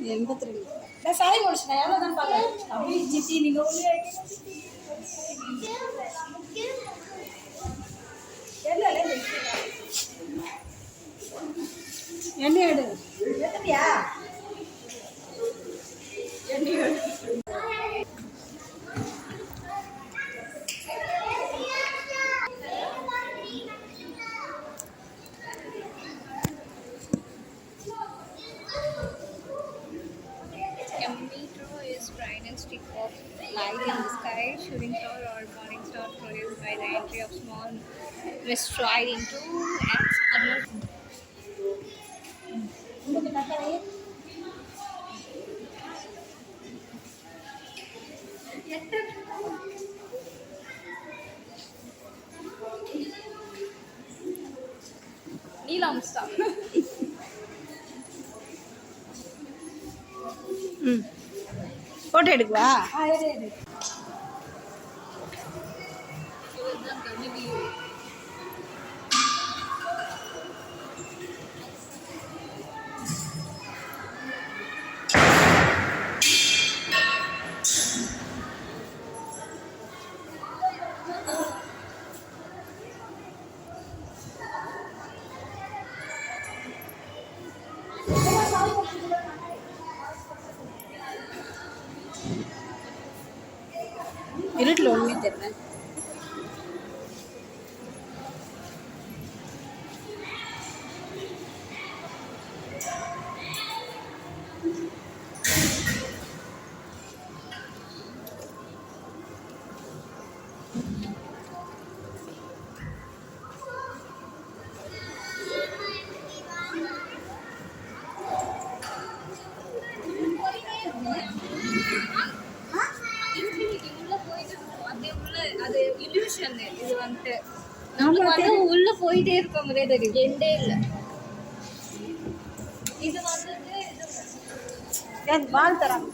82 நான் சாரி முடிச்சேன். எவ்வளோதான் பார்க்க அப்படி ஜிட்டி நீங்கள் ஒன்று என்ன எடு எத்தனையா Stick of light in the sky, shooting star or morning star produced by the entry of small asteroid into Earth's atmosphere. Neil Armstrong. Photo எடுக்குவா இருட்டில் ஒன்றுமே தெரியல. அது illusion. இது வந்து நமக்கு உள்ள போயிட்டே இருக்க மாதிரியே தெரியும். எண்டே இல்ல. இது வந்து ஏன் பால் தராங்க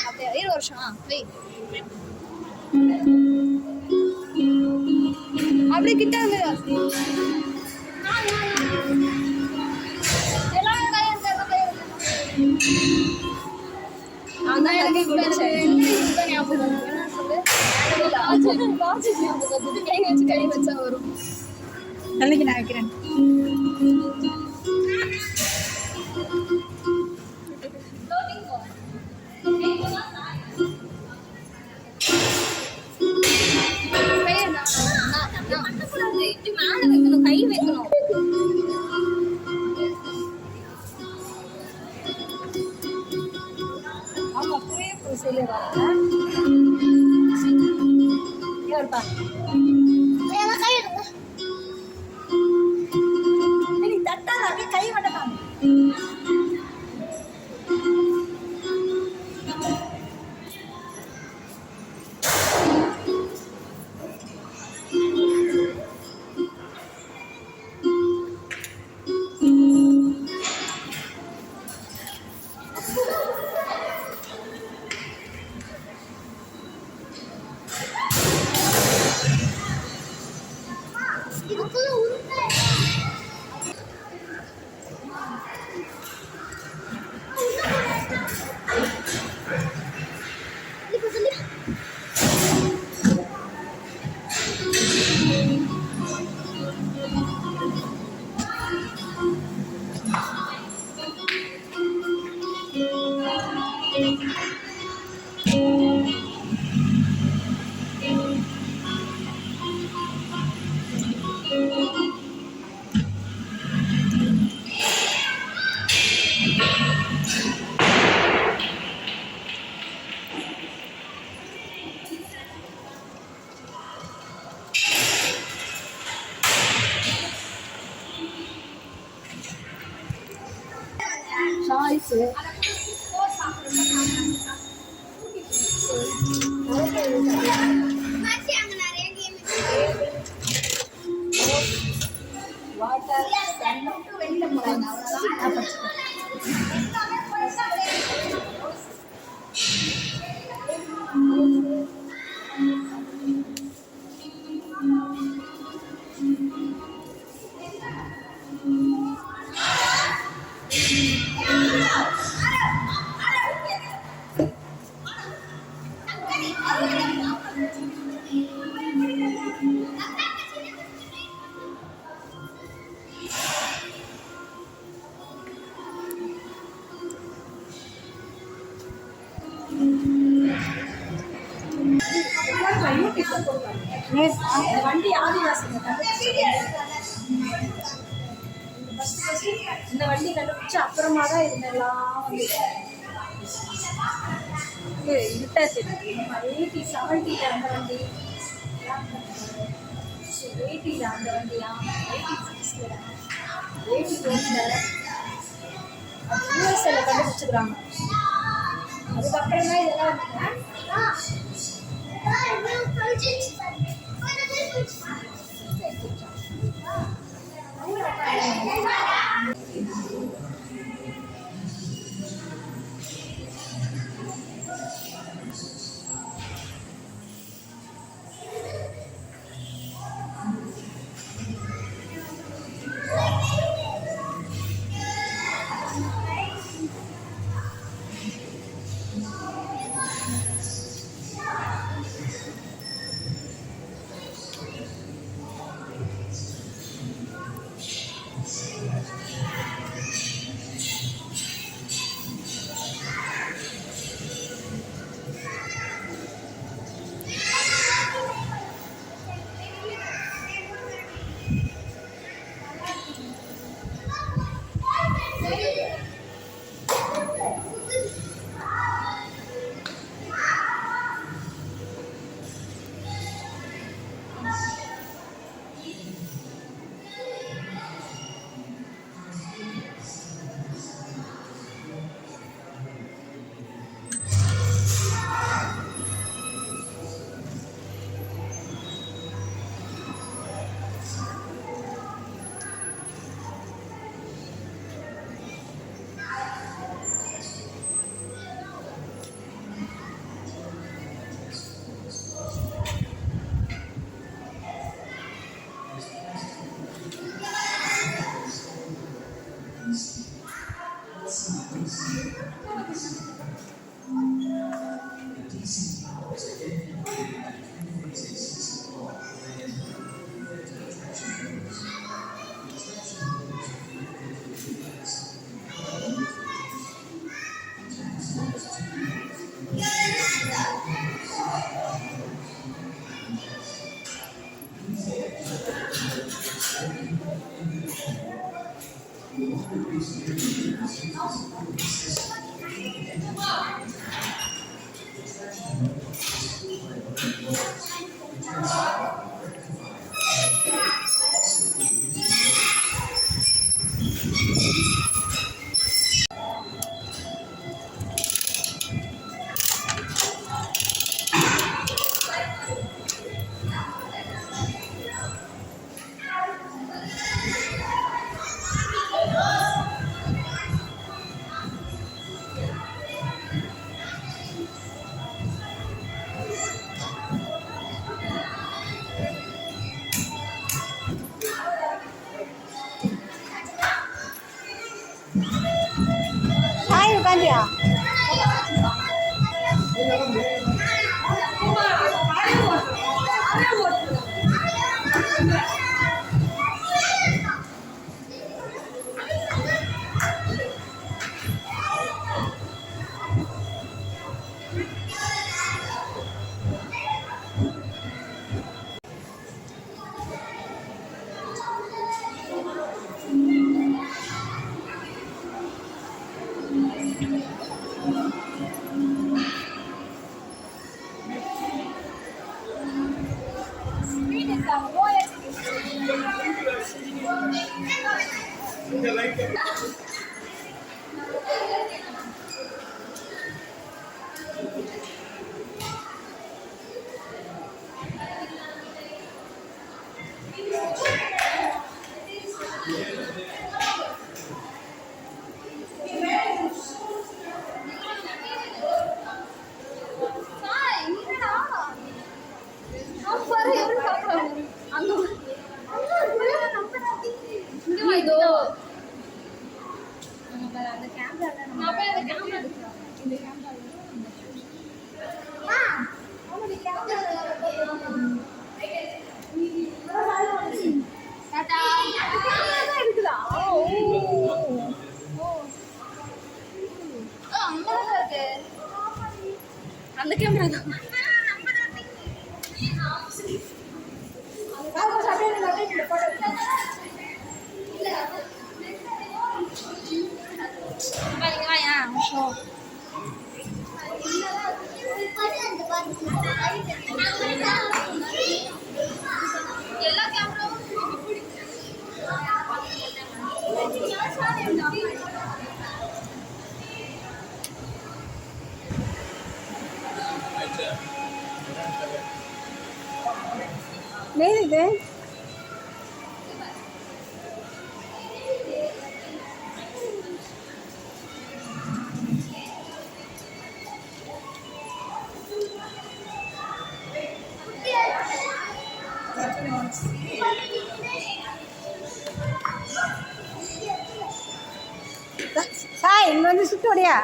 அப்படியே வருஷம் அப்படியே கிட்ட வந்து கை வச்சா வரும். நல்லைக்கு நான் வைக்கிறேன். மேல வைக்கணும், கை வைக்கணும். ஆமா பூயே பூசையிலே வர நீ தட்டாத அப்படியே கை வட்டலாம். சாய்ஸ் வாட்டர் வெளியில போறாங்க. இந்த வண்டி ஆதிவாசி இந்த வண்டி கண்டுபிடிச்சு அப்புறமா தான் இருந்தெல்லாம் வந்து 70 அந்த வண்டி 80 அந்த வண்டியா 86 யூஎஸ்ஏல கண்டுபிடிச்சிக்கிறாங்க. அதுக்கப்புறம் தான் இதெல்லாம் இது சாய் இங்க வந்து சுத்தோடியா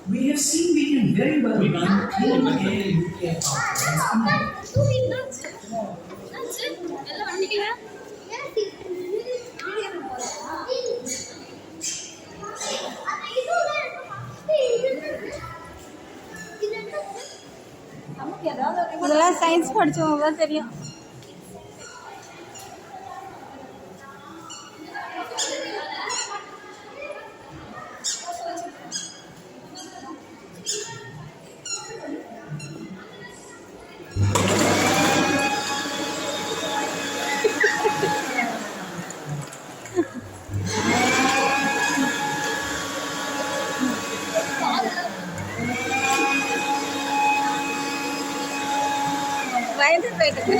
We have seen we can very well run KMK nuclear power plants. இதெல்லாம் சயின்ஸ் படிச்சவங்க தான் தெரியும். பயந்து போயிட்டு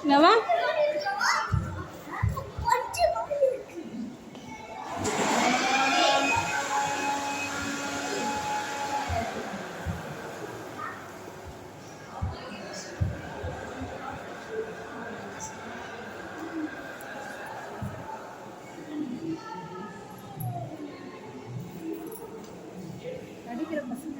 என்னவா நடிக்கிற பசங்க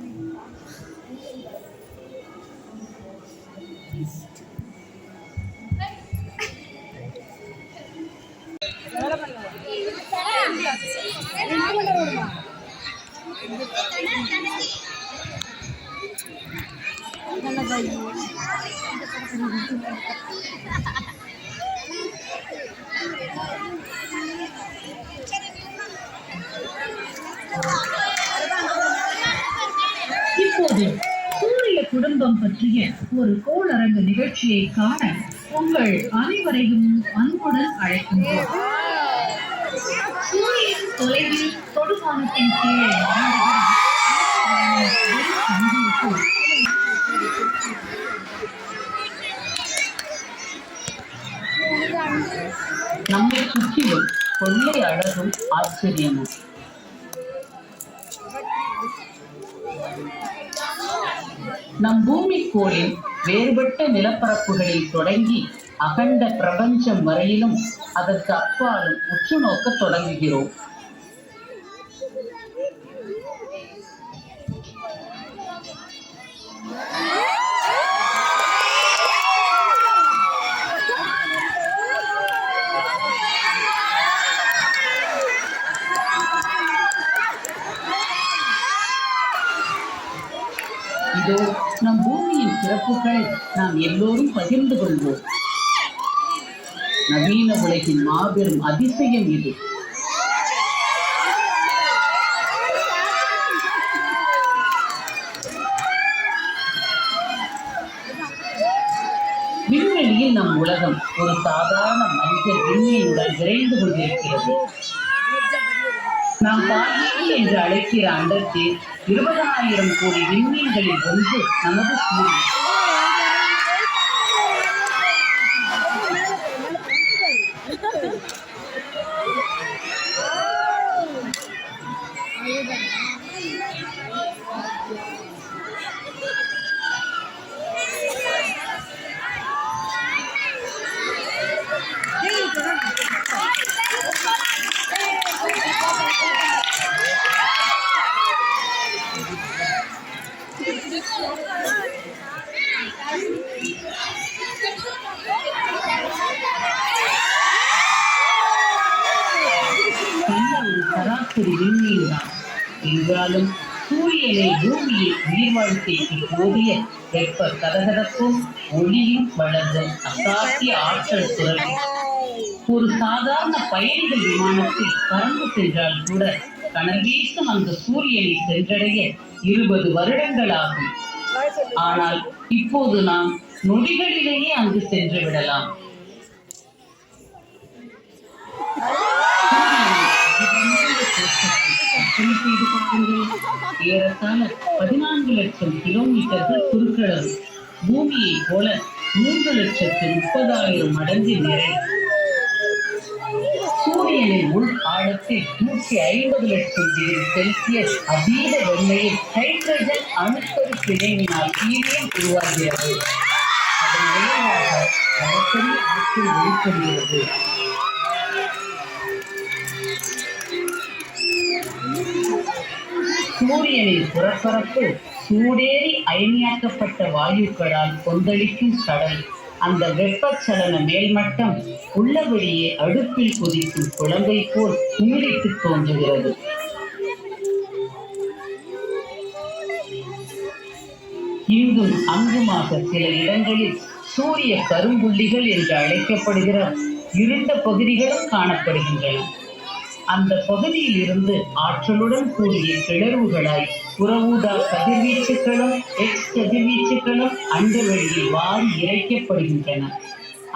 இப்போது சூரிய குடும்பம் பற்றிய ஒரு கோளரங்க நிகழ்ச்சியை காண உங்கள் அனைவரையும் அன்புடன் அழைக்கின்றோம். சூரியன் தொலைவில் தொடுவானத்தின் கீழே நம்மை சுற்றிலும் கொள்ளை அழகும் ஆச்சரியமும். நம் பூமிக்கோளின் வேறுபட்ட நிலப்பரப்புகளில் தொடங்கி அகண்ட பிரபஞ்சம் வரையிலும் அதற்கு அப்பாலும் உற்று நோக்க தொடங்குகிறோம். இதோ நம் பூமியின் சிறப்புகளை நாம் எல்லோரும் பகிர்ந்து கொள்வோம். நவீன உலகின் மாபெரும் அதிசயம் இது. விண்வெளியில் நம் உலகம் ஒரு சாதாரண மனித விண்மீனுடன் விரைந்து கொண்டிருக்கிறது. நாம் பால்வெளி என்று அழைக்கிற அண்டத்தில் 20,000 கோடி விண்மீன்களில் ஒன்று நமது சூரியன். சராசரி விண்மீன் தான் என்றாலும் சூரியனை பூமியை உயிர் வாழ்க்கைக்கு போதிய வெப்ப கதகதப்பும் ஒளியும் வளர்ந்தும் அசாத்திய ஆற்றல் சுரவி ஒரு சாதாரண பயணிகள் விமானத்தில் பறந்து சென்றால் கூட கனல் வீசும் அந்த சூரியனை சென்றடைய 20 வருடங்கள் ஆகும். ஆனால் இப்போது நாம் நொடிகளிலேயே அங்கு சென்று விடலாம். ஏறத்தாழ 14 லட்சம் கிலோமீட்டர்கள் சுருக்களவு. பூமியை போல 3,30,000 மடங்கு நிறை. சூரியனின் உள் ஆழத்தில் 150 லட்சம் டிகிரி செல்சியஸ் அதீத வெண்மையில் ஹைட்ரஜன் அணுக்கரு பிணைவினால் ஹீலியம் உருவாகிறது. அதன் விளைவாக அளப்பரிய ஆற்றல் வெளிப்படுகிறது. சூரியனின் புறப்பரப்பு சூடேறி அயனியாக்கப்பட்ட வாயுக்களால் கொந்தளிக்கும் கடல். அந்த வெப்பச்சலன மேல்மட்டம் உள்ளபடியே அடுப்பில் கொதிக்கும் குழம்பை போல் குமிழித்து தோன்றுகிறது. இங்கும் அங்குமாக சில இடங்களில் சூரிய கரும்புள்ளிகள் என்று அழைக்கப்படுகிற இருண்ட பகுதிகளும் காணப்படுகின்றன. அந்த பகுதியில் இருந்து ஆற்றலுடன் கூடிய கிளர்வுகளாய் புறஊதா கதிர்வீச்சுக்களும் எக்ஸ் கதிர்வீச்சுக்களும் அண்டவெளியில் வாரி இறைக்கப்படுகின்றன.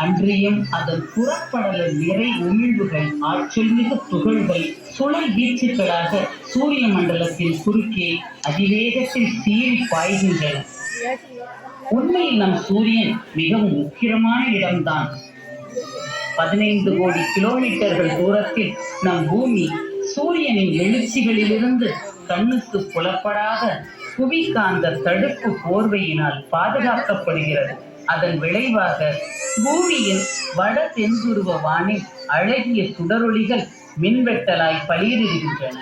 அன்றியும் அதன் புறப்படல நிறை உமிழ்வுகள் ஆற்றல் மிகு துகள்கள் சுழல் வீச்சுக்களாக சூரிய மண்டலத்தின் குறுக்கே அதிவேகத்தில் சீறி பாய்கின்றன. உண்மையில் நம் சூரியன் மிகவும் முக்கியமான இடம்தான். 15 கோடி கிலோமீட்டர்கள் தூரத்தில் நம் பூமி சூரியனின் எழுச்சிகளிலிருந்து கண்ணுக்கு புலப்படாத புவிகாந்த தடுப்பு போர்வையினால் பாதுகாக்கப்படுகிறது. அதன் விளைவாக பூமியின் வட தென்துருவ வானில் அழகிய சுடரொளிகள் மின்வெட்டலாய் பளிரிடுகின்றன.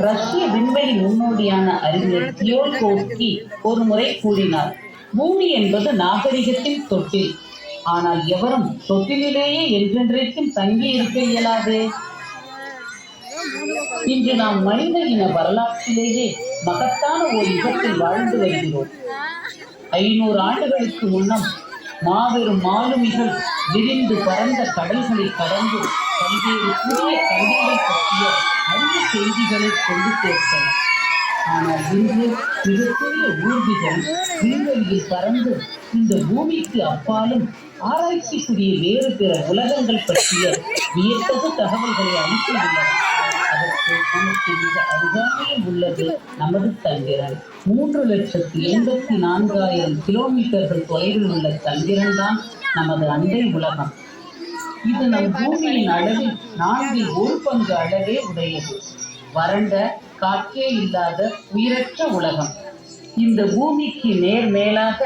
ரஷ்ய விண்வெளி முன்னோடியான அறிஞர் தியோல்கோஸ்கி ஒரு முறை கூறினார், பூமி என்பது நாகரிகத்தின் தொட்டில். ஆனால் எவரும் தொட்டிலேயே என்றென்றைக்கும் தங்கி இருக்க இயலாது. இன்று நாம் மனித இன வரலாற்றிலேயே மகத்தான ஒரு யுகத்தில் வாழ்ந்து வருகிறோம். 500 ஆண்டுகளுக்கு முன்னம் மாபெரும் மாலுமிகள் விரிந்து பரந்த கடல்களை கடந்து பல்வேறு புதிய கல்விகள் பற்றிய அரிய செய்திகளை கொண்டு சேர்த்தனர். ஆனால் இன்று மிகப்பெரிய ஊர்திகள் விண்வெளியில் பறந்து இந்த பூமிக்கு அப்பாலும் ஆராய்ச்சிக்குரிய வேறு பிற உலகங்கள் பற்றிய வியத்தகு தகவல்களை அளித்துள்ளன. அதற்கு நமக்கு மிக அருகாமையில் உள்ளது நமது சந்திரன். 3,84,000 கிலோமீட்டர்கள் தொலைவில் உள்ள சந்திரன் தான் நமது அண்டை உலகம். இது நம் பூமியின் அளவில் 1/4 பங்கு அளவே உடையது. வறண்ட காற்றே இல்லாத உயிரற்ற உலகம். இந்த பூமிக்கு நேர் மேலாக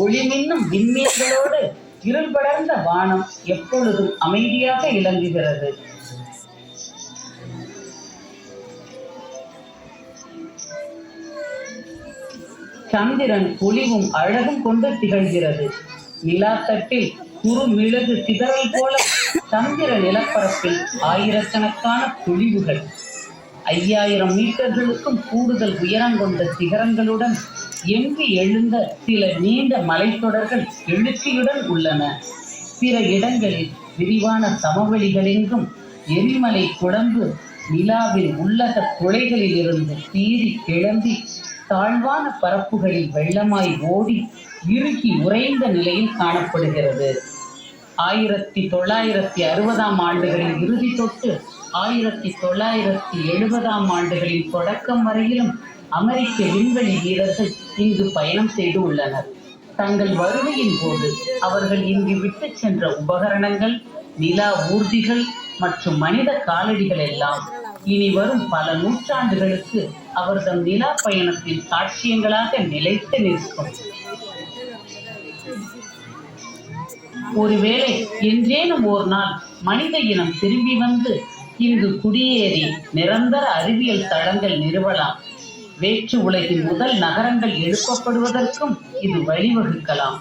ஒளிமின்னும் விண்மீன்களோடு இருள் படர்ந்த வானம் எப்பொழுதும் அமைதியாக இலங்குகிறது. சந்திரன் பொலிவும் அழகும் கொண்டு திகழ்கிறது. நிலாத்தட்டில் குறுமிளகு சிதறல் போல சந்திர நிலப்பரப்பில் ஆயிரக்கணக்கான பொழிவுகள், 5000 மீட்டர்களுக்கும் கூடுதல் உயரம் கொண்ட சிகரங்களுடன் எம்பி எழுந்த சில நீண்ட மலைத்தொடர்கள் எழுச்சியுடன் உள்ளன. பிற இடங்களில் விரிவான சமவெளிகளெங்கும் எரிமலை குழம்பு நிலாவின் உள்ளக துளைகளில் இருந்து சீறி கிளம்பி தாழ்வான பரப்புகளில் வெள்ளமாய் ஓடி இறுகி உறைந்த நிலையில் காணப்படுகிறது. 1960ஆம் ஆண்டுகளின் இறுதி தொட்டு 1970ஆம் ஆண்டுகளின் தொடக்கம் வரையிலும் அமெரிக்க விண்வெளி வீரர்கள் இங்கு பயணம் செய்து உள்ளனர். தங்கள் வருகையின் போது அவர்கள் இங்கு விட்டு சென்ற உபகரணங்கள், நிலா ஊர்திகள் மற்றும் மனித காலடிகள் எல்லாம் இனி வரும் பல நூற்றாண்டுகளுக்கு அவர்தம் நிலா பயணத்தின் சாட்சியங்களாக நிலைத்து நிற்கும். ஒருவேளை என்றேனும் ஓர் நாள் மனித இனம் திரும்பி வந்து இங்கு குடியேறி நிரந்தர அறிவியல் தளங்கள் நிறுவலாம். வேற்று உலகின் முதல் நகரங்கள் எழுப்பப்படுவதற்கும் இது வழிவகுக்கலாம்.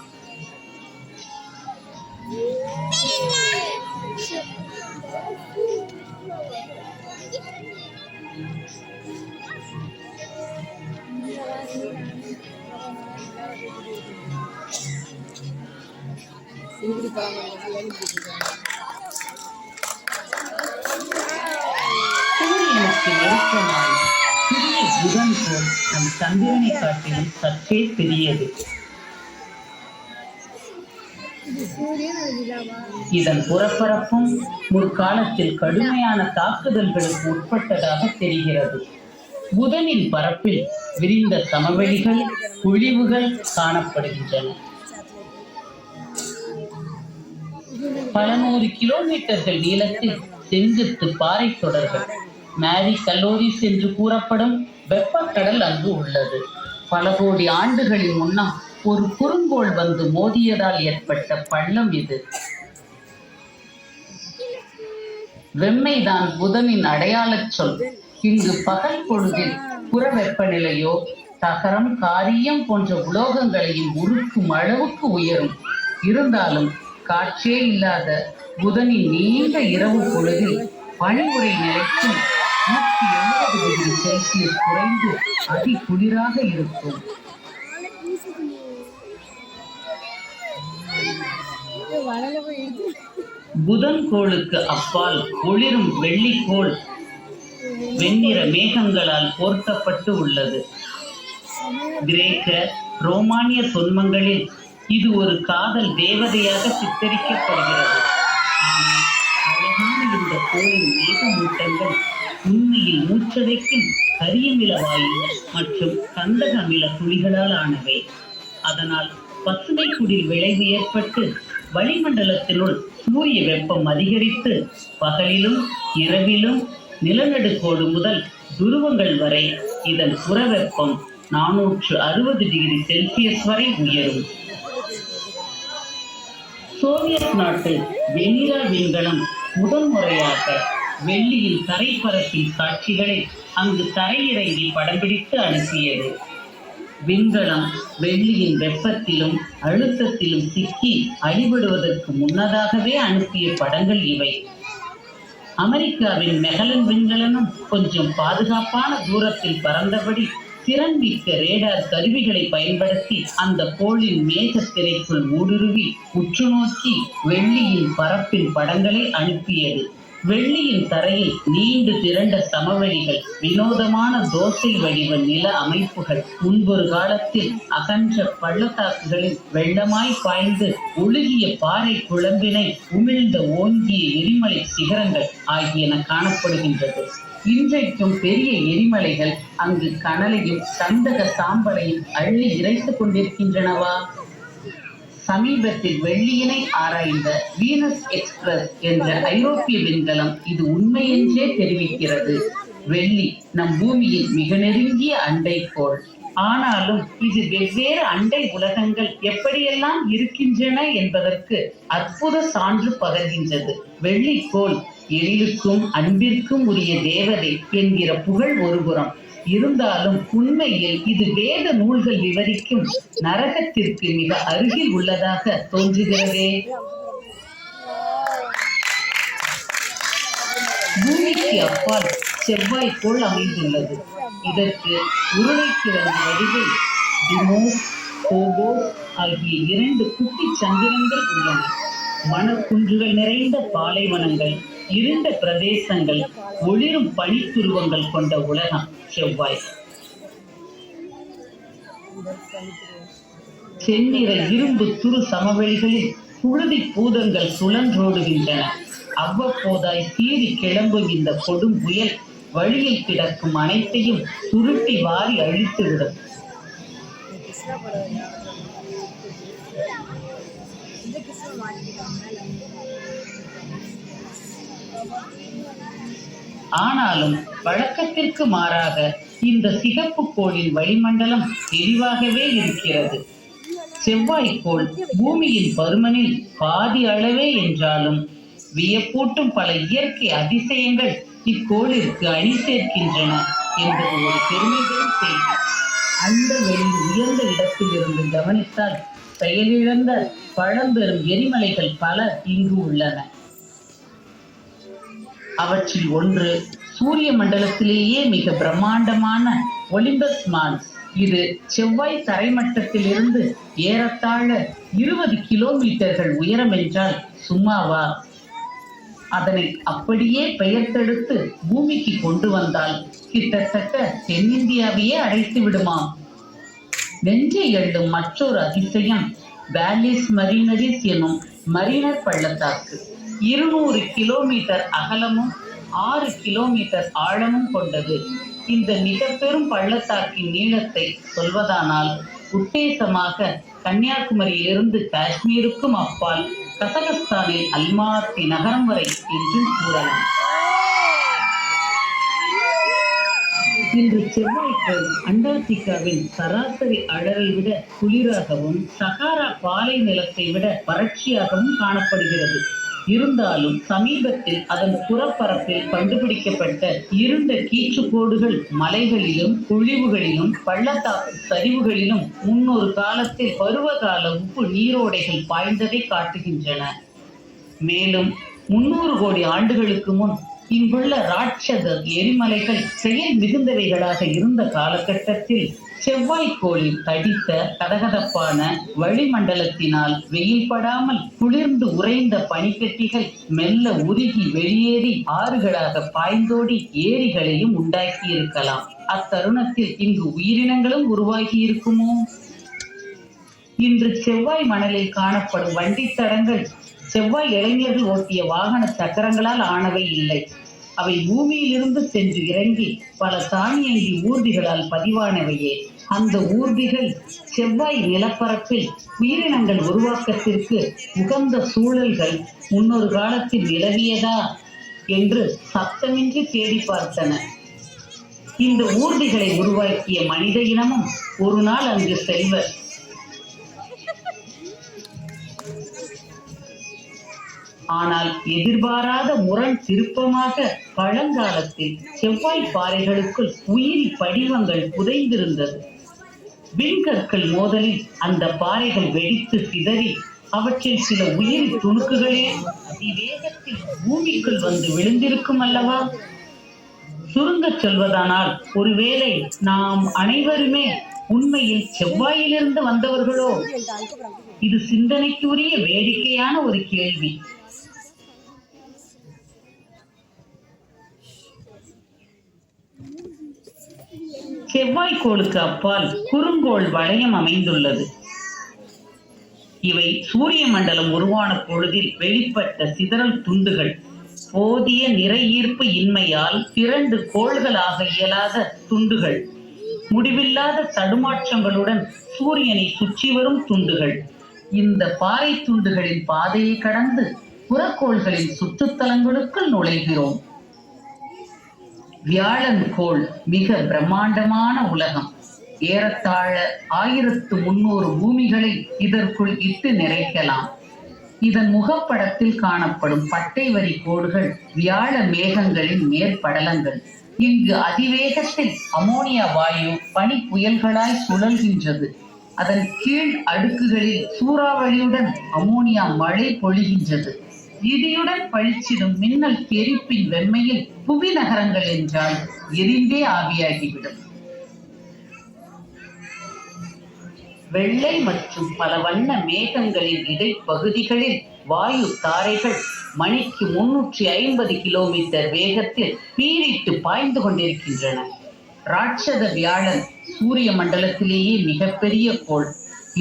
சூரியனுக்கு நெருக்கமான சிறிய புதன் போல் நம் சந்திரனை காட்டிலும் சற்றே பெரியது. இதன் புறப்பரப்பும் முற்காலத்தில் கடுமையான தாக்குதல்களுக்கு உட்பட்டதாக தெரிகிறது. புதனின் பரப்பில் விரிந்த சமவெளிகள், பொழிவுகள் காணப்படுகின்றன. பல 100 கிலோமீட்டர்கள் நீளத்தில் செங்குத்து பாறை தொடர்கள், மேரி கல்லோரிஸ் என்று கூறப்படும் வெப்பக்கடல் அங்கு உள்ளது. பல கோடி ஆண்டுகளின் முன்னம் ஒரு குறுங்கோள் வந்து மோதியதால் ஏற்பட்ட பள்ளம் இது. வெம்மைதான் புதனின் அடையாளச் சொல். இங்கு பகல் பொழுதில் புற வெப்பநிலையோ தகரம், காரியம் போன்ற உலோகங்களையும் உருக்கும் அளவுக்கு உயரும். இருந்தாலும் காற்றே இல்லாத புதனின் நீண்ட இரவு பொழுதில் பனிமுறை நிலைக்கும் 170 டிகிரி செல்சியஸ் குறைந்து அதி குளிராக இருக்கும். புதன் கோளுக்கு அப்பால் ஒளிரும் வெள்ளிக்கோள் வெண்ணிற மேகங்களால் போர்த்தப்பட்டு உள்ளது. கிரேக்க, ரோமானிய தொன்மங்களில் இது ஒரு காதல் தேவதையாக சித்தரிக்கப்படுகிறது. ஆனால் அழகான இந்த கோளின் மேகமூட்டங்கள் உண்மையில் மூச்சடைக்கும் கரியமில வாயு மற்றும் கந்தகமில துளிகளால் ஆனவை. அதனால் பசுமை குடில் விளைவு ஏற்பட்டு வளிமண்டலத்தினுள் சூரிய வெப்பம் அதிகரித்து பகலிலும் இரவிலும் நிலநடுக்கோடு முதல் துருவங்கள் வரை இதன் புறவெப்பம் 460 டிகிரி செல்சியஸ் வரை உயரும். சோவியத் நாட்டு வெண்ணிலா விண்கலம் முதன்முறையாக வெள்ளியின் தரைப்பரப்பின் காட்சிகளை அங்கு தரையிறங்கி படம் பிடித்து அனுப்பியது. விண்கலம் வெள்ளியின் வெப்பத்திலும் அழுத்தத்திலும் சிக்கி அடிபடுவதற்கு முன்னதாகவே அனுப்பிய படங்கள் இவை. அமெரிக்காவின் மெகலன் விண்கலனும் கொஞ்சம் பாதுகாப்பான தூரத்தில் பறந்தபடி திறன்மிக்க ரேடார் கருவிகளை பயன்படுத்தி அந்த கோளின் மேகத்திரைக்குள் ஊடுருவி உற்று நோக்கி வெள்ளியின் பரப்பின் படங்களை அனுப்பியது. வெள்ளியின் தரையில் நீண்டு திரண்ட சமவெளிகள், வினோதமான தோசை வடிவ நில அமைப்புகள், முன்பொரு காலத்தில் அகன்ற பள்ளத்தாக்குகளில் வெள்ளமாய் பாய்ந்து ஒழுகிய பாறை குழம்பினை உமிழ்ந்த ஓங்கிய எரிமலை சிகரங்கள் ஆகியன காணப்படுகின்றது. இன்றைக்கும் பெரிய எரிமலைகள் அங்கு கனலையும் கந்தக சாம்பலையும் அள்ளி இறைத்துக் கொண்டிருக்கின்றனவா? சமீபத்தில் வெள்ளியினை ஆராய்ந்த வீனஸ் எக்ஸ்பிரஸ் என்ற ஐரோப்பிய விண்கலம் இது உண்மை என்றே தெரிவிக்கிறது. வெள்ளி நம் பூமியின் மிக நெருங்கிய அண்டை கோள். ஆனாலும் இது வெவ்வேறு அண்டை உலகங்கள் எப்படியெல்லாம் இருக்கின்றன என்பதற்கு அற்புத சான்று பகர்கின்றது. வெள்ளிக்கோள் எழிலுக்கும் அன்பிற்கும் உரிய தேவதை என்கிற புகழ் ஒருபுறம் இருந்தாலும் உண்மையில் இது வேத நூல்கள் விவரிக்கும் நரகத்திற்கு மிக அருகில் உள்ளதாக தோன்றுகிறதே. பூமிக்கு அப்பால் செவ்வாய்க்கோள் அமைந்துள்ளது. இதற்கு உருளைக்கிழங்கு வடிவில் டிமோஸ், போபோஸ் ஆகிய 2 குட்டி சந்திரங்கள் உள்ளன. மணக்குன்றுகள் நிறைந்த பாலைவனங்கள், இருண்ட பிரதேசங்கள், ஒளிரும் பனித்துருவங்கள் கொண்ட உலகம் செவ்வாய். செந்நிற இரும்பு துரு சமவெளிகளில் புழுதி பூதங்கள் சுழன்றோடுகின்றன. அவ்வப்போதாய் சீறி கிளம்பும் இந்த கொடும் புயல் வழியில் கிடக்கும் அனைத்தையும் சுருட்டி வாரி அழித்துவிடும். ஆனாலும் வழக்கத்திற்கு மாறாக இந்த சிகப்பு கோளின் வளிமண்டலம் தெளிவாகவே இருக்கிறது. செவ்வாய்க்கோள் பூமியின் பருமனில் பாதி அளவே என்றாலும் வியப்பூட்டும் பல இயற்கை அதிசயங்கள் இக்கோளிற்கு அணி சேர்க்கின்றன என்பது ஒரு பெருமை தரும் செய்தி. அந்த வெளியில் உயர்ந்த இடத்தில் இருந்து கவனித்தால் செயலிழந்த பழம்பெரும் எரிமலைகள் பல இங்கு உள்ளன. அவற்றில் ஒன்று சூரிய மண்டலத்திலேயே மிக பிரம்மாண்டமான ஒலிம்பஸ் மான்ஸ். இது செவ்வாய் தரைமட்டத்தில் இருந்து ஏறத்தாழ 20 கிலோமீட்டர்கள் உயரம் என்றால் சும்மாவா? அதனை அப்படியே பெயர்த்தெடுத்து பூமிக்கு கொண்டு வந்தால் கிட்டத்தட்ட தென்னிந்தியாவையே அடைத்து விடுமாம். நெஞ்சை எள்ளும் மற்றொரு அதிசயம் வேலிஸ் மரினரிஸ் எனும் மரினர் பள்ளத்தாக்கு. 200 கிலோமீட்டர் அகலமும் 6 கிலோமீட்டர் ஆழமும் கொண்டது. இந்த மிக பெரும் பள்ளத்தாக்கின் நீளத்தை சொல்வதானால் உத்தேசமாக கன்னியாகுமரியிலிருந்து காஷ்மீருக்கும் அப்பால் கசகஸ்தானில் அல்மாத்தி நகரம் வரை என்றும் கூறலாம். இன்று செவ்வாய்க்கோள் அண்டார்டிகாவின் சராசரி அடரை விட குளிராகவும் சகாரா பாலை நிலத்தை விட வறட்சியாகவும் காணப்படுகிறது. இருந்தாலும் சமீபத்தில் அதன் புறப்பரப்பில் கண்டுபிடிக்கப்பட்ட இருண்ட கீச்சுக்கோடுகள் மலைகளிலும் பொழிவுகளிலும் பள்ளத்தாக்கு சரிவுகளிலும் முன்னொரு காலத்தில் பருவகால உப்பு நீரோடைகள் பாய்ந்ததை காட்டுகின்றன. மேலும் 300 கோடி ஆண்டுகளுக்கு முன் இங்குள்ள ராட்சத எரிமலைகள் செயல் மிகுந்தவைகளாக இருந்த காலகட்டத்தில் செவ்வாய்க்கோளில் தடித்த கதகதப்பான வளிமண்டலத்தினால் வெயில் படாமல் குளிர்ந்து உறைந்த பனிக்கட்டிகள் மெல்ல உருகி வெளியேறி ஆறுகளாக பாய்ந்தோடி ஏரிகளையும் உண்டாக்கி இருக்கலாம். அத்தருணத்தில் இங்கு உயிரினங்களும் உருவாகி இருக்குமோ? இன்று செவ்வாய் மணலில் காணப்படும் வண்டித்தடங்கள் செவ்வாய் இளைஞர்கள் ஓட்டிய வாகன சக்கரங்களால் ஆனவை இல்லை. அவை பூமியிலிருந்து சென்று இறங்கி பல தானியங்கி ஊர்திகளால் பதிவானவையே. அந்த ஊர்திகள் செவ்வாய் நிலப்பரப்பில் உயிரினங்கள் உருவாக்கத்திற்கு உகந்த சூழல்கள் முன்னொரு காலத்தில் நிலவியதா என்று சத்தமின்றி தேடி பார்த்தன. இந்த ஊர்திகளை உருவாக்கிய மனித இனமும் ஒரு நாள் அங்கு செல்வர். ஆனால் எதிர்பாராத முரண் திருப்பமாக பழங்காலத்தில் செவ்வாய் பாறைகளுக்குள் உயிரி படிவங்கள் புதைந்திருந்தது. விண்கற்கள் மோதலில் அந்த பாறைகள் வெடித்து சிதறி அவற்றில் சில உயிரி துணுக்குகளே அதிவேகத்தில் பூமிக்குள் வந்து விழுந்திருக்கும் அல்லவா? சுருங்கச் சொல்வதானால் ஒருவேளை நாம் அனைவருமே உண்மையில் செவ்வாயிலிருந்து வந்தவர்களோ? இது சிந்தனைக்குரிய வேடிக்கையான ஒரு கேள்வி. செவ்வாய்க்கோளுக்கு அப்பால் குறுங்கோள் வளையம் அமைந்துள்ளது. இவை சூரிய மண்டலம் உருவான பொழுதில் வெளிப்பட்ட சிதறல் துண்டுகள். போதிய நிறை ஈர்ப்பு இன்மையால் 2 கோள்களாக இயலாத துண்டுகள். முடிவில்லாத தடுமாற்றங்களுடன் சூரியனை சுற்றி வரும் துண்டுகள். இந்த பாறை துண்டுகளின் பாதையை கடந்து புறக்கோள்களின் சுற்றுத்தலங்களுக்குள் நுழைகிறோம். வியாழன் கோள் மிக பிரம்மாண்டமான உலகம். ஏறத்தாழ 1300 பூமிகளை இதற்குள் இட்டு நிறைக்கலாம். இதன் முகப்படத்தில் காணப்படும் பட்டை வரி கோடுகள் வியாழ மேகங்களின் மேற்படலங்கள். இங்கு அதிவேகத்தில் அமோனியா வாயு பனி புயல்களாய் சுழல்கின்றது. அதன் கீழ் அடுக்குகளில் சூறாவளியுடன் அமோனியா மழை பொழிகின்றது. இடியுடன் பளிச்சிடும் மின்னல் தெரிப்பின் வெம்மையில் புவி நகரங்கள் என்றால் எரிந்தே ஆவியாகிவிடும். வெள்ளை மற்றும் பல வண்ண மேகங்களின் இடைப்பகுதிகளில் வாயு தாரைகள் மணிக்கு 350 கிலோமீட்டர் வேகத்தில் பீரிட்டு பாய்ந்து கொண்டிருக்கின்றன. ராட்சத வியாழன் சூரிய மண்டலத்திலேயே மிகப்பெரிய கோள்.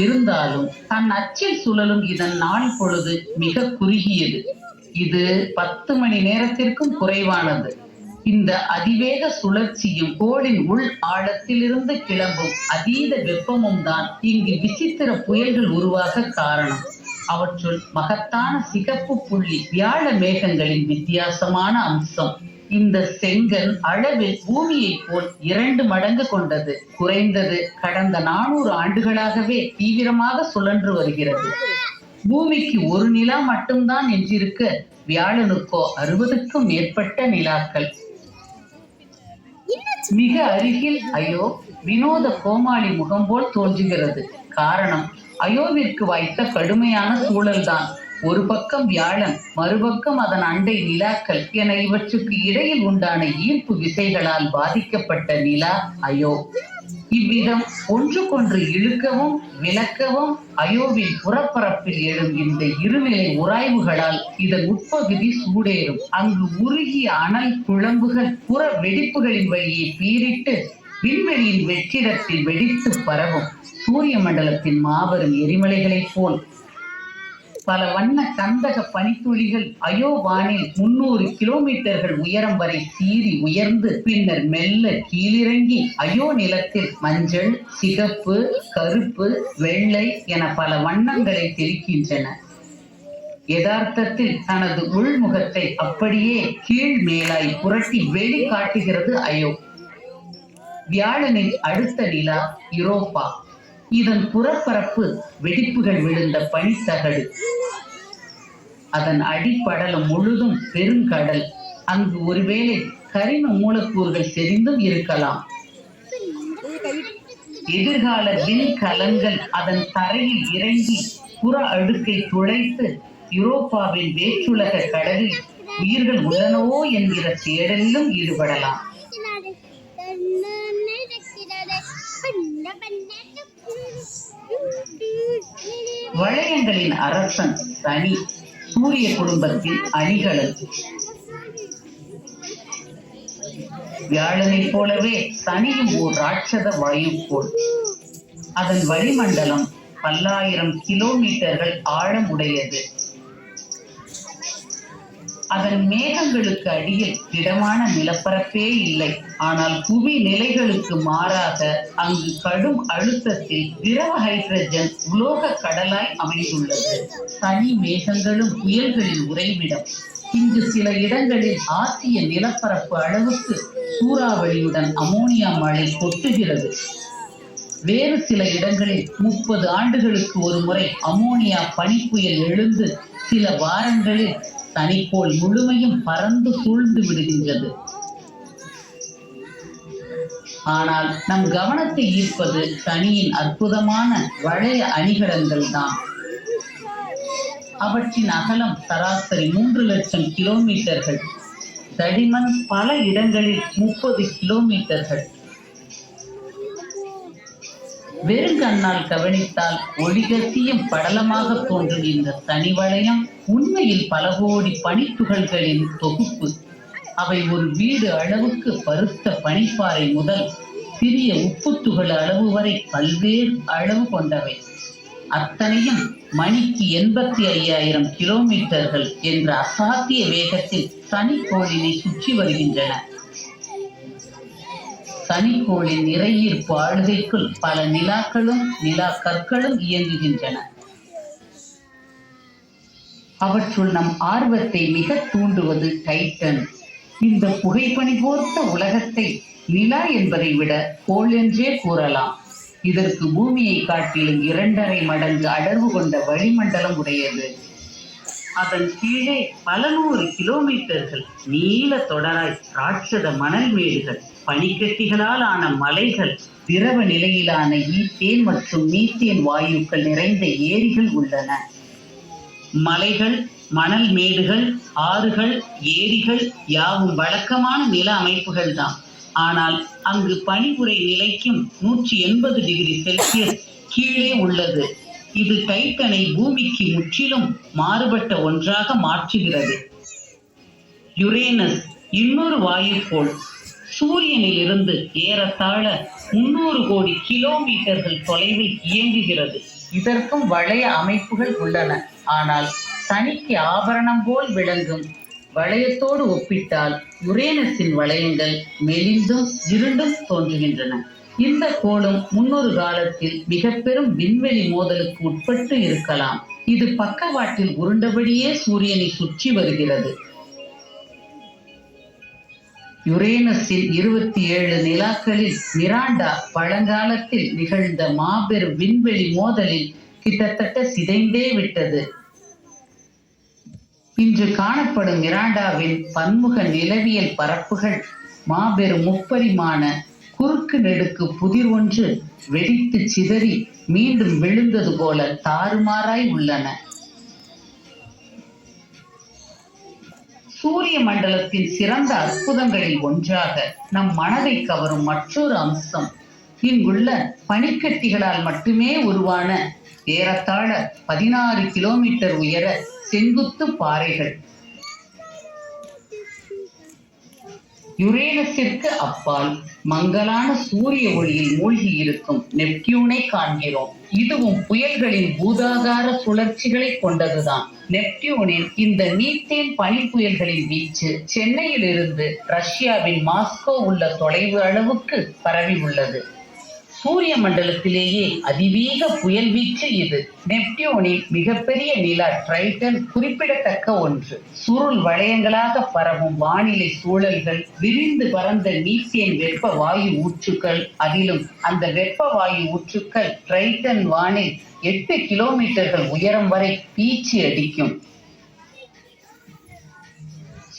இருந்தாலும் தன் அச்சில் சுழலும் இதன் நாள் பொழுது மிக குறுகியது. இது 10 மணி நேரத்திற்கும் குறைவானது. இந்த அதிவேக சுழற்சியும் கோளின் உள் ஆழத்திலிருந்து கிளம்பும் அதீத வெப்பமும் தான் இங்கு விசித்திர புயல்கள் உருவாக காரணம். அவற்றுள் மகத்தான சிகப்பு புள்ளி வியாழ மேகங்களின் வித்தியாசமான அம்சம். இந்த செங்கல் அளவில் பூமியை போல் 2 மடங்கு கொண்டது. குறைந்தது கடந்த 400 ஆண்டுகளாகவே தீவிரமாக சுழன்று வருகிறது. பூமிக்கு ஒரு நிலா மட்டும்தான் என்றிருக்க வியாழனுக்கோ 60க்கும் மேற்பட்ட நிலாக்கள். மிக அருகில் அயோ வினோத கோமாளி முகம் போல் தோன்றுகிறது. காரணம் அயோவிற்கு வாய்த்த கடுமையான சூழல்தான். ஒரு பக்கம் வியாழன், மறுபக்கம் அதன் அண்டை நிலாக்கள் என இவற்றுக்கு இடையில் உண்டான ஈர்ப்பு விசைகளால் பாதிக்கப்பட்ட நிலா அயோ. இவ்விதம் ஒன்றுக்கொன்று இழுக்கவும் விளக்கவும் அயோவின் புறப்பரப்பில் எழும் இந்த இருநிலை உராய்வுகளால் இதன் உட்பகுதி சூடேறும். அங்கு உருகிய அனல் குழம்புகள் புற வெடிப்புகளின் வழியே பீரிட்டு விண்வெளியின் வெற்றிடத்தில் வெடித்து பரவும். சூரிய மண்டலத்தின் மாபெரும் எரிமலைகளைப் போல் பல வண்ண கந்தக பனித்துளிகள் அயோ வானில் 300 கிலோமீட்டர்கள் உயரம் வரை சீறி உயர்ந்து பின்னர் மெல்ல கீழிறங்கி அயோ நிலத்தில் மஞ்சள், சிகப்பு, கருப்பு, வெள்ளை என பல வண்ணங்களை தெரிக்கின்றன. யதார்த்தத்தில் தனது உள்முகத்தை அப்படியே கீழ் மேலாய் புரட்டி வெளி காட்டுகிறது அயோ. வியாழனின் அடுத்த நிலா யூரோப்பா. இதன் புறப்பரப்பு வெடிப்புகள் விழுந்த பனித்தகடு. அதன் அடிப்படலம் முழுதும் பெருங்கடல். அங்கு ஒருவேளை கரிம மூலக்கூறுகள் செறிந்தும் இருக்கலாம். எதிர்கால விண்கலங்கள் அதன் தரையில் இறங்கி புற அடுக்கை துளைத்து யூரோப்பாவின் வேற்றுலக கடலில் உயிர்கள் உள்ளனவோ என்கிற தேடலிலும் ஈடுபடலாம். வளையங்களின் அரசன் சனி சூரிய குடும்பத்தின் அணிகலன். வியாழனை போலவே சனியும் ஓர் ராட்சத வாயுக்கோள். அதன் வளிமண்டலம் பல்லாயிரம் கிலோமீட்டர்கள் ஆழம் உடையது. அதன் மேகங்களுக்கு அடியில் திடமான நிலப்பரப்பே இல்லை. ஆனால் புவி நிலைகளுக்கு மாறாக அங்கு கடும் அழுத்தத்தில் திரவ ஹைட்ரஜன் உலோக கடலாய் அமைந்துள்ளது. சனி மேகங்களும் புயல்களின் உறைவிடம். இங்கு சில இடங்களில் ஆசிய நிலப்பரப்பு அளவுக்கு சூறாவளியுடன் அமோனியா மழை கொட்டுகிறது. வேறு சில இடங்களில் 30 ஆண்டுகளுக்கு ஒரு முறை அமோனியா பனிப்புயல் எழுந்து சில வாரங்களில் சனிக்கோள் முழுமையும் பறந்து சூழ்ந்து விடுகின்றது. ஆனால் நம் கவனத்தை ஈர்ப்பது சனியின் அற்புதமான வளைய அணிகலன்கள் தான். அவற்றின் அகலம் சராசரி 3 லட்சம் கிலோமீட்டர்கள். தடிமன் பல இடங்களில் 30 கிலோமீட்டர்கள். வெறுங்கண்ணால் கவனித்தால் ஒளிகசியும் படலமாக தோன்றும் இந்த சனி வளையம் உண்மையில் பல கோடி பனித்துகள்களின் தொகுப்பு. அவை ஒரு வீடு அளவுக்கு பருத்த பனிப்பாறை முதல் சிறிய உப்புத்துகள் அளவு வரை பல்வேறு அளவு கொண்டவை. அத்தனையும் மணிக்கு 85,000 கிலோமீட்டர்கள் என்ற அசாத்திய வேகத்தில் சனிக்கோளினை சுற்றி வருகின்றன. சனிக்கோளின் நிறையீர்ப்பு ஆளுகைக்குள் பல நிலாக்களும் நிலா கற்களும் இயங்குகின்றன. அவற்றுள் நம் ஆர்வத்தை மிக தூண்டுவது டைட்டன். இந்த புகைப்பனி போர்த்த உலகத்தை நிலா என்பதை விட கோள் என்றே கூறலாம். இதற்கு பூமியை காட்டிலும் 2.5 மடங்கு அடர்வு கொண்ட வளிமண்டலம் உடையது. அதன் கீழே பல 100 கிலோமீட்டர்கள் நீல தொடராய் ராட்சத மணல் மேடுகள், பனிக்கட்டிகளால் ஆன மலைகள், திரவ நிலையிலான ஈத்தேன் மற்றும் மீத்தேன் வாயுக்கள் நிறைந்த ஏரிகள் உள்ளன. மலைகள், மணல் மேடுகள், ஆறுகள், ஏரிகள் யாவும் வழக்கமான நில அமைப்புகள் தான். ஆனால் அங்கு பனிப்புரை நிலைக்கும் 180 டிகிரி செல்சியஸ் கீழே உள்ளது. இது டைட்டனை பூமிக்கு முற்றிலும் மாறுபட்ட ஒன்றாக மாற்றுகிறது. யுரேனஸ் இன்னொரு வாயுக்கோள். சூரியனில் இருந்து ஏறத்தாழ 300 கோடி கிலோமீட்டர்கள் தொலைவில் இயங்குகிறது. இதற்கும் வளைய அமைப்புகள் உள்ளன. ஆனால் சனிக்கு ஆபரணம் போல் விளங்கும் வளையத்தோடு ஒப்பிட்டால் யுரேனஸின் வளையங்கள் மெலிந்தும் இருண்டும் தோன்றுகின்றன. இந்த கோளும் முன்னொரு காலத்தில் மிக பெரும் விண்வெளி மோதலுக்கு உட்பட்டு இருக்கலாம். இது பக்கவாட்டில் உருண்டபடியே சூரியனை சுற்றி வருகிறது. யுரேனஸின் 27 நிலாக்களில் மிராண்டா பழங்காலத்தில் நிகழ்ந்த மாபெரும் விண்வெளி மோதலில் கிட்டத்தட்ட சிதைந்தே விட்டது. இன்று காணப்படும் மிராண்டாவின் பன்முக நிலவியல் பரப்புகள் மாபெரும் முப்பரிமாண குறுக்கு நெடுக்கு புதிர் ஒன்று வெடித்து சிதறி மீண்டும் விழுந்தது போல தாறுமாறாய் உள்ளன. சூரிய மண்டலத்தின் சிறந்த அற்புதங்களில் ஒன்றாக நம் மனதை கவரும் மற்றொரு அம்சம் இங்குள்ள பனிக்கட்டிகளால் மட்டுமே உருவான ஏறத்தாழ 16 கிலோமீட்டர் உயர செங்குத்து பாறைகள். யுரேனஸிற்கு அப்பால் மங்கலான சூரிய ஒளியில் மூழ்கி இருக்கும் நெப்டியூனை காண்கிறோம். இதுவும் புயல்களின் பூதாகார சுழற்சிகளை கொண்டதுதான். நெப்டியூனின் இந்த மீத்தேன் பனிப்புயல்களின் வீச்சு சென்னையில் இருந்து ரஷ்யாவின் மாஸ்கோ உள்ள தொலைவு அளவுக்கு பரவி உள்ளது. சூரிய மண்டலத்திலேயே அதிவேக புயல் வீச்சு இது. நெப்டியூனின் மிகப்பெரிய நிலா ட்ரைட்டன் குறிப்பிடத்தக்க ஒன்று. சுருள் வளையங்களாக பரவும் வானிலை சூழல்கள், விரிந்து பறந்த மீத்தேன் வெப்ப வாயு ஊற்றுக்கள், அதிலும் அந்த வெப்ப வாயு ஊற்றுக்கள் ட்ரைட்டன் வானில் 8 கிலோமீட்டர்கள் உயரம் வரை பீச்சி அடிக்கும்.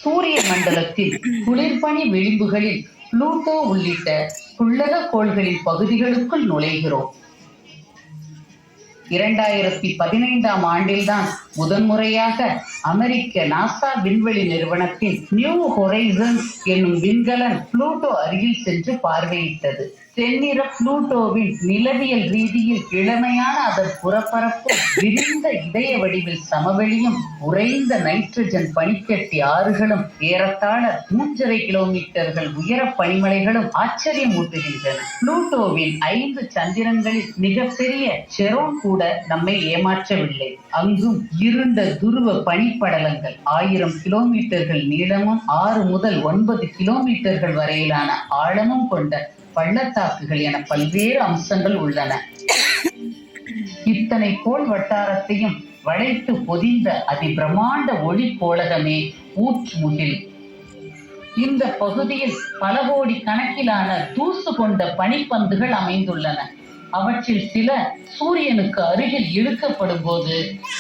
சூரிய மண்டலத்தில் குளிர்பனி விளிம்புகளில் புளூட்டோ உள்ளிட்ட குள்ளக கோள்களின் பகுதிகளுக்குள் நுழைகிறோம். 2015ஆம் ஆண்டில்தான் முதன்முறையாக அமெரிக்க நாசா விண்வெளி நிறுவனத்தின் நியூ ஹொரைசன்ஸ் என்னும் விண்கலன் புளூட்டோ அருகில் சென்று பார்வையிட்டது. தென்னிற புளூட்டோவின் நிலவியல் ரீதியில் இளமையான அதன் புறப்பரப்பும், விரிந்த இதய வடிவில் சமவெளியும், உறைந்த நைட்ரஜன் பனிக்கட்டி ஆறுகளும், ஏறத்தாழ 3.5 கிலோமீட்டர்கள் உயர பனிமலைகளும் ஆச்சரியமூட்டுகின்றன. புளூட்டோவின் 5 சந்திரங்களில் மிகப்பெரிய செரோன் கூட நம்மை ஏமாற்றவில்லை. அங்கும் இருண்ட துருவ பனிப்படலங்கள், 1000 கிலோமீட்டர்கள் நீளமும் 6 முதல் 9 கிலோமீட்டர்கள் வரையிலான ஆழமும் கொண்ட பள்ளத்தாக்குகள் என பல்வேறு அம்சங்கள் உள்ளன. இத்தனை கோள் வட்டாரத்தையும் வளைத்து பொதிந்த அதிபிரமாண்ட ஒளி கோளகமே ஊட்முகில். இந்த பகுதியில் பல கோடி கணக்கிலான தூசு கொண்ட பனிப்பந்துகள் அமைந்துள்ளன. அவற்றில் சில சூரியனுக்கு அருகில் இழுக்கப்படும் போது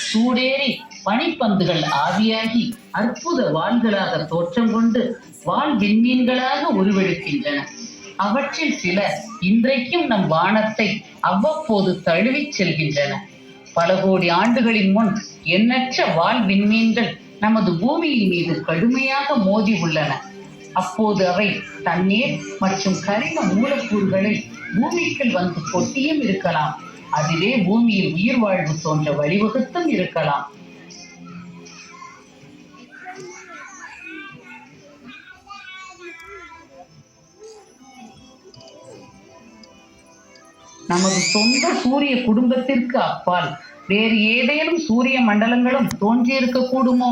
சூடேறி பனிப்பந்துகள் ஆவியாகி அற்புத வாள்களாக தோற்றம் கொண்டு வால் விண்மீன்களாக உருவெடுக்கின்றன. அவற்றில் சில இன்றைக்கும் நம் வானத்தை அவ்வப்போது தழுவிச் செல்கின்றன. பல கோடி ஆண்டுகளின் முன் எண்ணற்ற வால் விண்மீன்கள் நமது பூமியின் மீது கடுமையாக மோதி உள்ளன. அப்போது அவை தண்ணீர் மற்றும் கரிம மூலக்கூறுகளை பூமிக்குள் வந்து கொட்டியும் இருக்கலாம். அதுவே பூமியில் உயிர் வாழ்வு தோன்ற வழிவகுத்தும் இருக்கலாம். நமது சொந்த சூரிய குடும்பத்திற்கு அப்பால் வேறு ஏதேனும் சூரிய மண்டலங்களும் தோன்றியிருக்க கூடுமோ?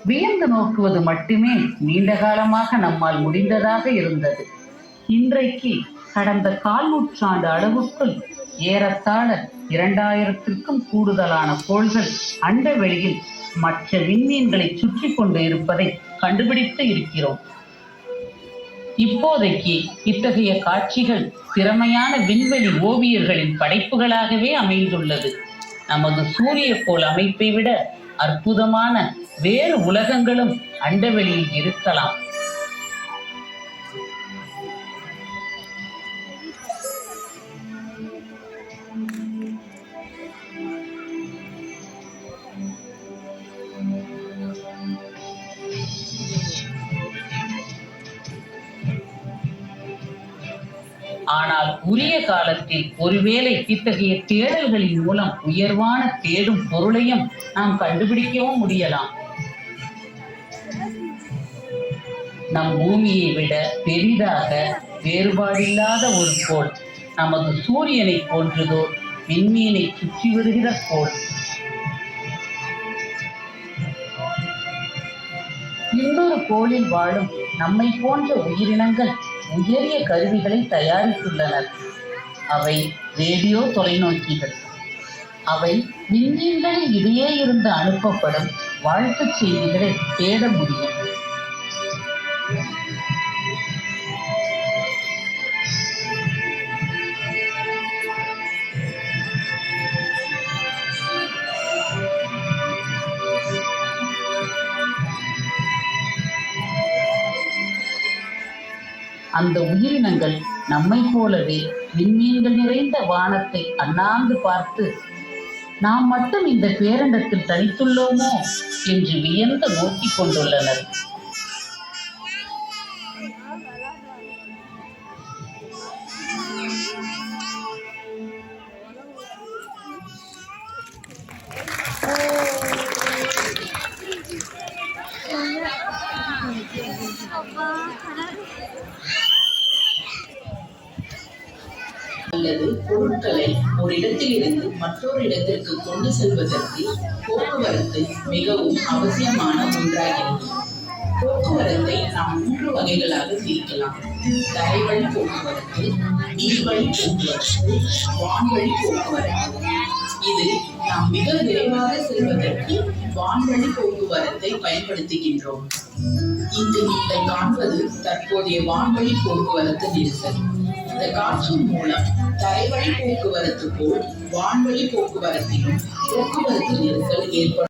வியந்து நோக்குவது மட்டுமே நீண்ட காலமாக நம்மால் முடிந்ததாக இருந்தது. இன்றைக்கு கடந்த 1/4 நூற்றாண்டு அளவுக்குள் ஏறத்தாழ 2000க்கும் கூடுதலான கோள்கள் அண்டவெளியில் மற்ற விண்மீன்களை சுற்றி கொண்டு இருப்பதை கண்டுபிடித்து இருக்கிறோம். இப்போதைக்கு இத்தகைய காட்சிகள் திறமையான விண்வெளி ஓவியர்களின் படைப்புகளாகவே அமைந்துள்ளது. நமது சூரியக்கோள் அமைப்பை விட அற்புதமான வேறு உலகங்களும் அண்டவெளியில் இருக்கலாம். ஆனால் உரிய காலத்தில் ஒருவேளை இத்தகைய தேடல்களின் மூலம் உயர்வான தேடும் பொருளையும் நாம் கண்டுபிடிக்கவும் முடியலாம். நம் பூமியை விட பெரிதாக வேறுபாடில்லாத ஒரு கோள் நமது சூரியனை போன்றதோ விண்மீனை சுற்றி வருகிற கோள். இன்னொரு கோளில் வாழும் நம்மை போன்ற உயிரினங்கள் உயரிய கருவிகளை தயாரித்துள்ளனர். அவை ரேடியோ தொலைநோக்கிகள். அவை விண்மீன்களில் இடையே இருந்து அனுப்பப்படும் வாழ்த்துச் செய்திகளை தேட முடியும். அந்த உயிரினங்கள் நம்மை போலவே விண்மீன்கள் நிறைந்த வானத்தை அண்ணாந்து பார்த்து நாம் மட்டும் இந்த பேரண்டத்தில் தனித்துள்ளோமோ என்று வியந்து நோக்கிக் கொண்டுள்ளனர். அல்லது பொருட்களை ஒரு இடத்திலிருந்து மற்றொரு இடத்திற்கு கொண்டு செல்வதற்கு போக்குவரத்து மிகவும் அவசியமான ஒன்றாகிறது. போக்குவரத்தை நாம் 3 வகைகளாக பிரிக்கலாம். தரைவழி போக்குவரத்து, நீர்வழி போக்குவரத்து, வான்வழி போக்குவரத்து. இது நாம் மிக விரைவாக செல்வதற்கு வான்வழி போக்குவரத்தை பயன்படுத்துகின்றோம். இங்கு நீங்கள் காண்பது தற்போதைய வான்வழி போக்குவரத்து நெரிசல். இந்த காற்றின் மூலம் தரைவழி போக்குவரத்து போல் வான்வழி போக்குவரத்திலும் போக்குவரத்து நெரிசல் ஏற்படும்.